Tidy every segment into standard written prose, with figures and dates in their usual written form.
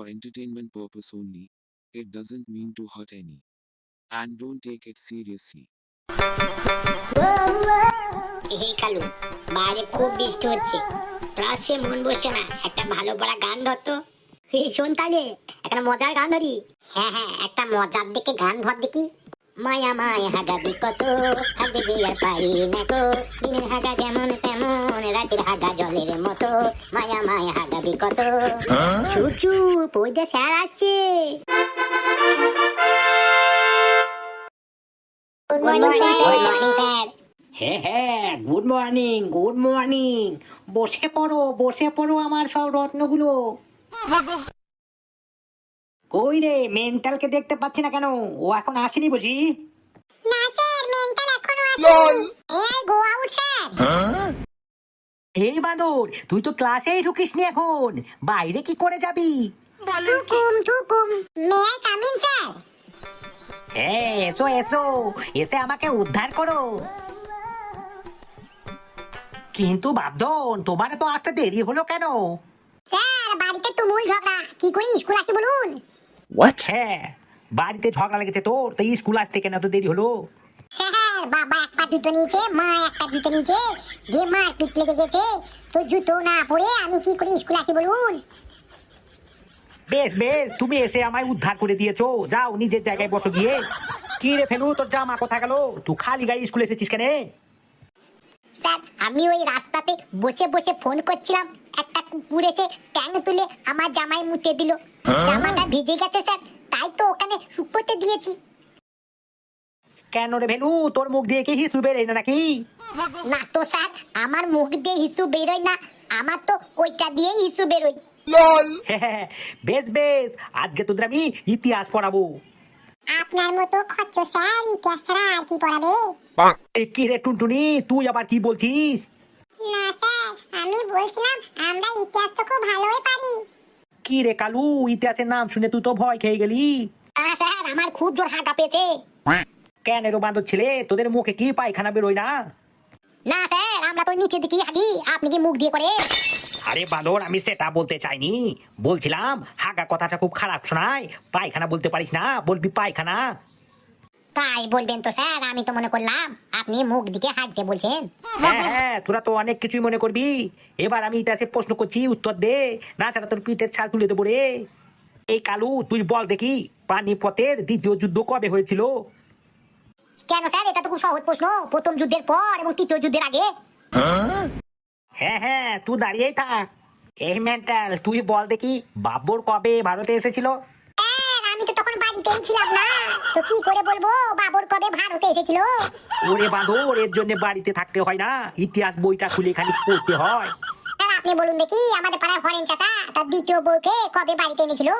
for entertainment purpose only. It doesn't mean to hurt any. And don't take it seriously. এই কালু, বাইরে খুব বৃষ্টি হচ্ছে, ক্লাসে মন বসছে না, একটা ভালো পড়া গান ধরতো। এই শোন তাহলে একটা মজার গান ধরি। হ্যাঁ হ্যাঁ, একটা মজার দিকে গান ধর দেখি। মায়া মায়া হাগাবি কত, হাগবে যে আর পারি না গো, দিনের হাগা যেমন তেমন, রাতের হাগা জলের মতো, মায়া মায়া হাগাবি কত। চুপ চুপ, ওই যে স্যার আসছে। Good morning sir. হ্যাঁ হ্যাঁ, গুড মর্নিং গুড মর্নিং। বসে পড়ো আমার সব রত্নগুলো। কই রে, মেন্টালকে দেখতে পাচ্ছি না কেন? ও এখন আসেনি বুঝি? না স্যার, মেন্টাল এখনো আসেনি। এই গো আউট স্যার। এই বাঁদর, তুই তো ক্লাসেই ঢুকিসনি এখন, বাইরে কি করে যাবি? থুকুম, may I come in sir? হ্যাঁ, এসো এসো, এসে আমাকে উদ্ধার করো। কিন্তু বাবধন, তোমার তো আসতে দেরি হলো কেন? স্যার, বাড়িতে তুমুল ঝগড়া, কি করে স্কুল আসি বলুন? হ্যাঁ, বাড়িতে ঝগড়া লেগেছে তোর, তো স্কুল আসতে কেন তো দেরি হলো? স্যার, বাবা একটা জুতো নিয়েছে, মা একটা জুতো নিয়েছে, দিয়ে মার পিট লেগে গেছে, তো জুতো না পরে আমি কি করে স্কুল আসি বলুন? বেশ বেশ, তুমি এসে আমায় উদ্ধার করে দিয়েছো, যাও নিজের জায়গায় বসো গিয়ে। কি রে ফেলু, তোর জামা কোথায় গেল? তুই খালি গায়ে স্কুলে এসেছিস কেন? স্যার, আমি ওই রাস্তাতে বসে বসে ফোন করছিলাম, একটা কুকুর এসে ট্যাং তুলে আমার জামায় মুতে দিল। জামাটা ভিজে গেছে স্যার, তাই তো ওখানে শুকোতে দিয়েছি। কেন রে ভেলু, তোর মুখ দিয়ে কি হিসু বেরোয় না নাকি? না তো স্যার, আমার মুখ দিয়ে হিসু বেরোয় না, আমার তো ওইটা দিয়ে হিসু বেরোয়। বেশ বেশ, আজকে তোদের আমি ইতিহাস পড়াবো। আপনার মতো খচ্চ স্যার ইতিহাস ছাড়া আর কি পড়াবে? কি রে টুনটুনি, তুই আবার কি বলছিস? না স্যার, আমি বলছিলাম আমরা ইতিহাস তো খুব ভালোই পারি। কি রে কালু, ইতিহাসের নাম শুনে তুই তো ভয় খেয়ে গেলি। স্যার, আমার খুব জোর হাঁকা পেয়েছে। কেন রে বাঁদর ছেলে, তোদের মুখে কি পায়খানা বেরোয় না? না স্যার, আমরা তো নিচে দিকে হাঁটি, আপনি কি মুখ দিয়ে করে? আরে বাঁদর, আমি সেটা বলতে চাইনি, বলছিলাম হাগা কথাটা খুব খারাপ শোনায়, পায়খানা বলতে পারিস না, বলবি পায়খানা। তাই বলবেন তো স্যার, আমি তো মনে করলাম আপনি মুখ দিকে হাঁটতে বলছেন। হ্যাঁ হ্যাঁ, তোরা তো অনেক কিছুই মনে করবি। এবার আমি ইতিহাসে প্রশ্ন করছি, উত্তর দে, না ছাড়া তোর পিঠের ছাল তুলে দেবো রে। এই কালু, তুই বল দেখি, পানিপথের দ্বিতীয় যুদ্ধ কবে হয়েছিল? কেন স্যার, এটা তো খুব সহজ প্রশ্ন, প্রথম যুদ্ধের পর এবং তৃতীয় যুদ্ধের আগে। হ্যাঁ হ্যাঁ, তুই দাঁড়িয়েই থাক। এই মেন্টাল, তুই বল দেখি, বাবর কবে ভারতে এসেছিল? স্যার, আমি তো তখন বাড়িতেই ছিলাম না, তো কি করে বলবো বাবর কবে ভারতে এসেছিল? ওরে বাঁদর, এর জন্য বাড়িতে থাকতে হয় না, ইতিহাস বইটা খুলে খালি পড়তে হয়। স্যার, আপনি বলুন দেখি, আমাদের পাড়ার হরেন চাচা তার দ্বিতীয় বউকে কবে বাড়িতে এনেছিল?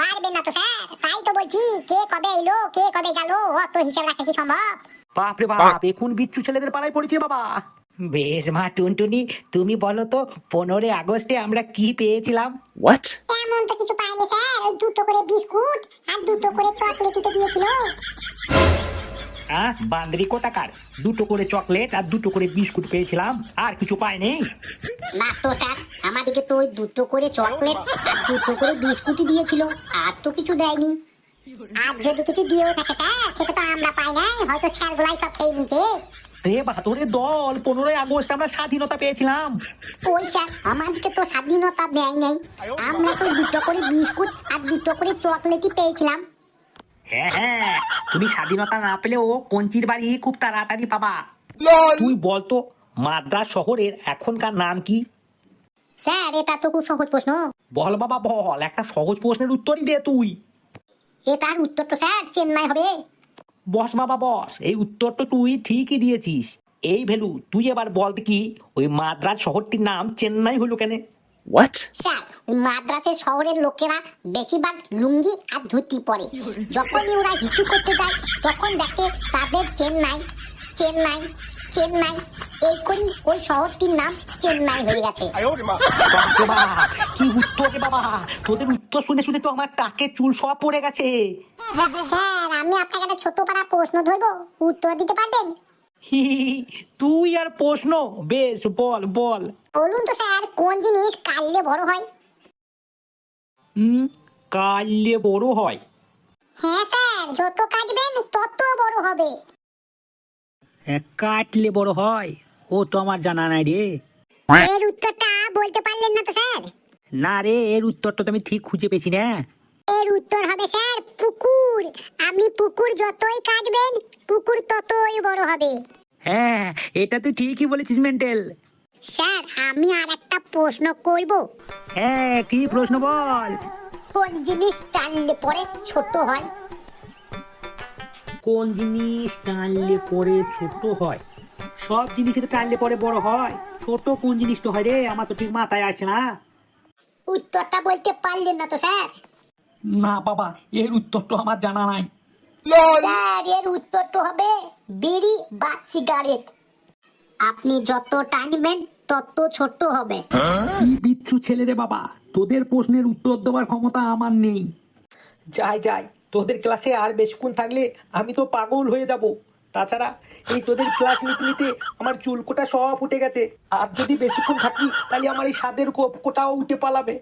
পারবেন না তো স্যার, তাই তো বলছি, কে কবে এলো কে কবে গেল, অত হিসাব রাখা কি সম্ভব? বাপরে বাপ, এখন বিচ্ছু ছেলেদের পাড়ায় পড়েছে বাবা। বেশ মা টুনটুনি, তুমি বলো তো, 15 আগস্টে আমরা কি পেয়েছিলাম? এমন তো কিছু পাইনি স্যার, ওই দুটো করে বিস্কুট আর দুটো করে চকলেটই তো দিয়েছিল। বান্দ্রি কোটাকার, দুটো করে চকলেট আর দুটো করে বিস্কুট পেয়েছিলাম, আর কিছু পাইনি। না তো স্যার, আমাদেরকে তো ওই দুটো করে চকলেট আর দুটো করে বিস্কুটই দিয়েছিল, আর তো কিছু দেয়নি। আর যদি কিছু দিয়েও থাকে স্যার, সেটা তো আমরা পাই নাই, হয়তো স্যার গুলাই সব খেয়ে নিয়েছে। রে বাহাদুরের দল, 15 আগস্ট আমরা স্বাধীনতা পেয়েছিলাম। ওই স্যার, আমাদেরকে তো স্বাধীনতা দেয় নাই, আমরা তো দুটো করে বিস্কুট আর দুটো করে চকলেটই পেয়েছিলাম। হ্যাঁ হ্যাঁ, তুমি স্বাধীনতা না পেলেও কঞ্চির বাড়ি খুব তাড়াতাড়ি পাবা। তুই বলতো, মাদ্রাজ শহরের এখনকার নাম কি? স্যার, এটা তো খুব সহজ প্রশ্ন। বল বাবা বল, একটা সহজ প্রশ্নের উত্তরই দে তুই। এটার উত্তর তো স্যার চেন্নাই হবে। বস বাবা বস, এই উত্তর তো তুই ঠিকই দিয়েছিস। এই ভেলু, তুই এবার বল কি, ওই মাদ্রাজ শহরটির নাম চেন্নাই হলো কেন? স্যার, ওই মাদ্রাসের শহরের লোকেরা বেশিরভাগ লুঙ্গি আর ধুতি পরে, যখনই ওরা হিচু করতে যায় তখন দেখে তাদের চেন্নাই চেন্নাই চেন্নাই এই করি ওই শহরটির নাম চেন্নাই হয়ে গেছে। বাপরে বাপ, কি উত্তর রে বাবা, তোদের উত্তর শুনে শুনে তো আমার টাকে চুল সব পড়ে গেছে। স্যার, আমি আপনাকে একটা ছোট পাড়া প্রশ্ন ধরবো, উত্তর দিতে পারবেন? তুই আর প্রশ্ন, বেশ বল বল। বলুন তো স্যার, কোন জিনিস কাটলে বড় হয়? কাটলে বড় হয়? হ্যাঁ স্যার, যত কাটবেন তত বড় হবে। কাটলে বড় হয়? ও তো আমার জানা নাই রে। এর উত্তরটা বলতে পারলেন না তো স্যার? না রে, এর উত্তরটা তো আমি ঠিক খুঁজে পেয়েছি না। এর উত্তর হবে স্যার পুকুর। আপনি পুকুর যতই কাটবেন পুকুর ততই বড় হবে। হ্যাঁ, এটা তুই ঠিকই বলেছিস মেন্টেল। স্যার আমি আর একটা প্রশ্ন করব। হ্যাঁ, কি প্রশ্ন বল। কোন জিনিস টানলে পরে ছোট হয়? কোন জিনিস টানলে পরে ছোট হয়? সব জিনিস তো টানলে পরে বড় হয়, ছোট কোন জিনিসটা হয় রে? আমার তো ঠিক মাথায় আসছে না। উত্তরটা বলতে পারলেন না তো স্যার? না বাবা, এর উত্তর তো আমার জানা নাই। স্যার এর উত্তরটা হবে বিড়ি বা সিগারেট। আপনি যত টানবেন তত ছোট হবে। কি বিচ্ছু ছেলে রে বাবা, তোদের প্রশ্নের উত্তর দেওয়ার ক্ষমতা আমার নেই। যাই যাই, তোদের ক্লাসে আর বেশিক্ষণ থাকলে আমি তো পাগল হয়ে যাব। তাছাড়া এই তোদের ক্লাস নিতে নিতে আমার চুলকোটা সব উঠে গেছে। আর যদি বেশিক্ষণ থাকি তাহলে আমার এই স্বাদের কোটাও উঠে পালাবে।